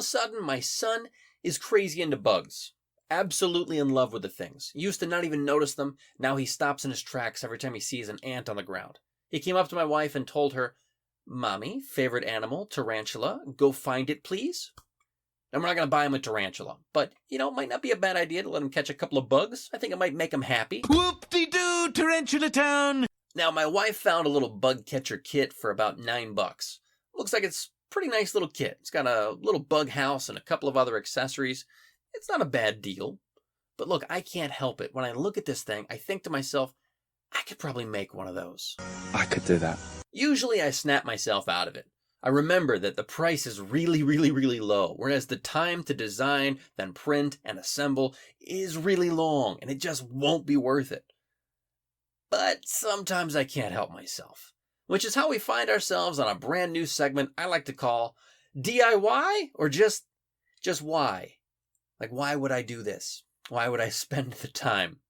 sudden, my son is crazy into bugs. Absolutely in love with the things. Used to not even notice them. Now he stops in his tracks every time he sees an ant on the ground. He came up to my wife and told her, "Mommy, favorite animal, tarantula. Go find it, please." And we're not going to buy him a tarantula. But, it might not be a bad idea to let him catch a couple of bugs. I think it might make him happy. Whoop-de-doo, Tarantula Town! Now, my wife found a little bug catcher kit for about $9. Looks like it's a pretty nice little kit. It's got a little bug house and a couple of other accessories. It's not a bad deal. But look, I can't help it. When I look at this thing, I think to myself, I could probably make one of those. I could do that. Usually I snap myself out of it. I remember that the price is really, really, really low, whereas the time to design, then print, and assemble is really long, and it just won't be worth it. But sometimes I can't help myself, which is how we find ourselves on a brand new segment I like to call DIY, or just why? Like, why would I do this? Why would I spend the time?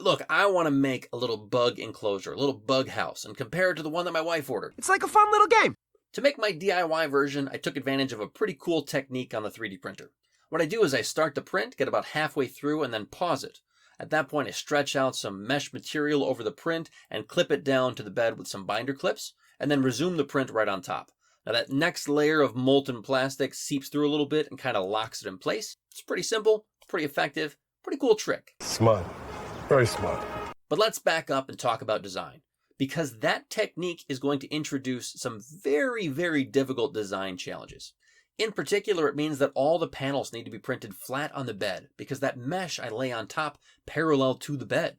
Look, I want to make a little bug enclosure, a little bug house, and compare it to the one that my wife ordered. It's like a fun little game. To make my DIY version, I took advantage of a pretty cool technique on the 3D printer. What I do is I start the print, get about halfway through, and then pause it. At that point, I stretch out some mesh material over the print and clip it down to the bed with some binder clips, and then resume the print right on top. Now that next layer of molten plastic seeps through a little bit and kind of locks it in place. It's pretty simple, pretty effective, pretty cool trick. Smart. Very smart. But let's back up and talk about design, because that technique is going to introduce some very, very difficult design challenges. In particular, it means that all the panels need to be printed flat on the bed, because that mesh I lay on top parallel to the bed.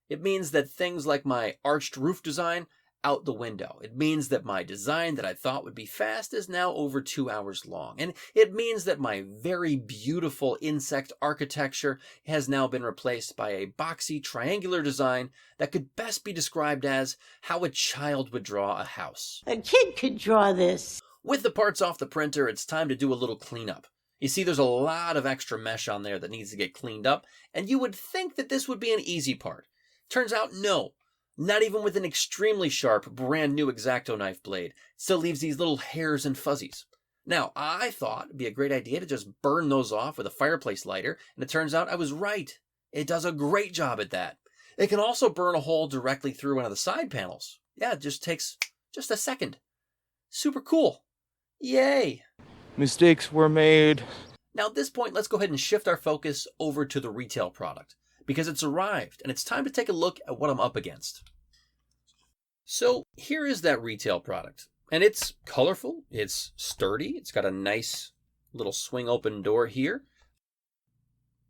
It means that things like my arched roof design, out the window. It means that my design that I thought would be fast is now over 2 hours long. And it means that my very beautiful insect architecture has now been replaced by a boxy triangular design that could best be described as how a child would draw a house. A kid could draw this. With the parts off the printer, it's time to do a little cleanup. You see, there's a lot of extra mesh on there that needs to get cleaned up, and you would think that this would be an easy part. Turns out, no. Not even with an extremely sharp, brand new X-Acto knife blade. It still leaves these little hairs and fuzzies. Now, I thought it'd be a great idea to just burn those off with a fireplace lighter, and it turns out I was right. It does a great job at that. It can also burn a hole directly through one of the side panels. Yeah, it just takes just a second. Super cool. Yay! Mistakes were made. Now at this point, let's go ahead and shift our focus over to the retail product, because it's arrived, and it's time to take a look at what I'm up against. So here is that retail product, and it's colorful, it's sturdy, it's got a nice little swing open door here.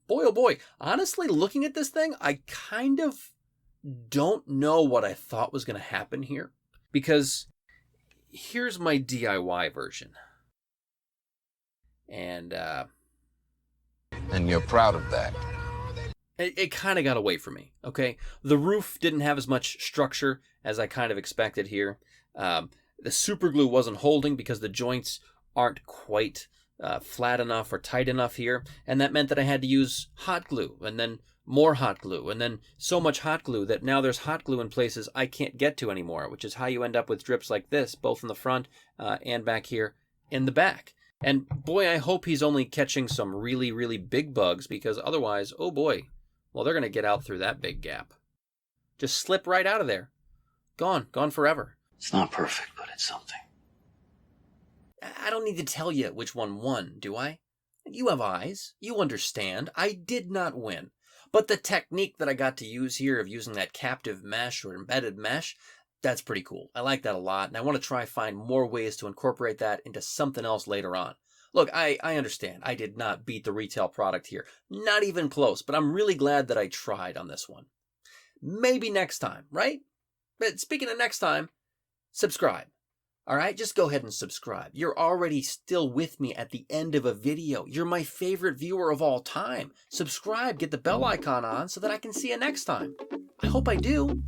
Boy, oh boy, honestly, looking at this thing, I kind of don't know what I thought was going to happen here, because here's my DIY version. And you're proud of that. It kind of got away from me, okay? The roof didn't have as much structure as I kind of expected here. The super glue wasn't holding because the joints aren't quite flat enough or tight enough here. And that meant that I had to use hot glue and then more hot glue and then so much hot glue that now there's hot glue in places I can't get to anymore, which is how you end up with drips like this, both in the front and back here in the back. And boy, I hope he's only catching some really, really big bugs, because otherwise, oh boy, well, they're going to get out through that big gap. Just slip right out of there. Gone forever. It's not perfect, but it's something. I don't need to tell you which one won, do I? You have eyes. You understand. I did not win. But the technique that I got to use here of using that captive mesh or embedded mesh, that's pretty cool. I like that a lot, and I want to try find more ways to incorporate that into something else later on. Look, I understand. I did not beat the retail product here. Not even close, but I'm really glad that I tried on this one. Maybe next time, right? But speaking of next time, subscribe. All right, just go ahead and subscribe. You're already still with me at the end of a video. You're my favorite viewer of all time. Subscribe, get the bell icon on so that I can see you next time. I hope I do.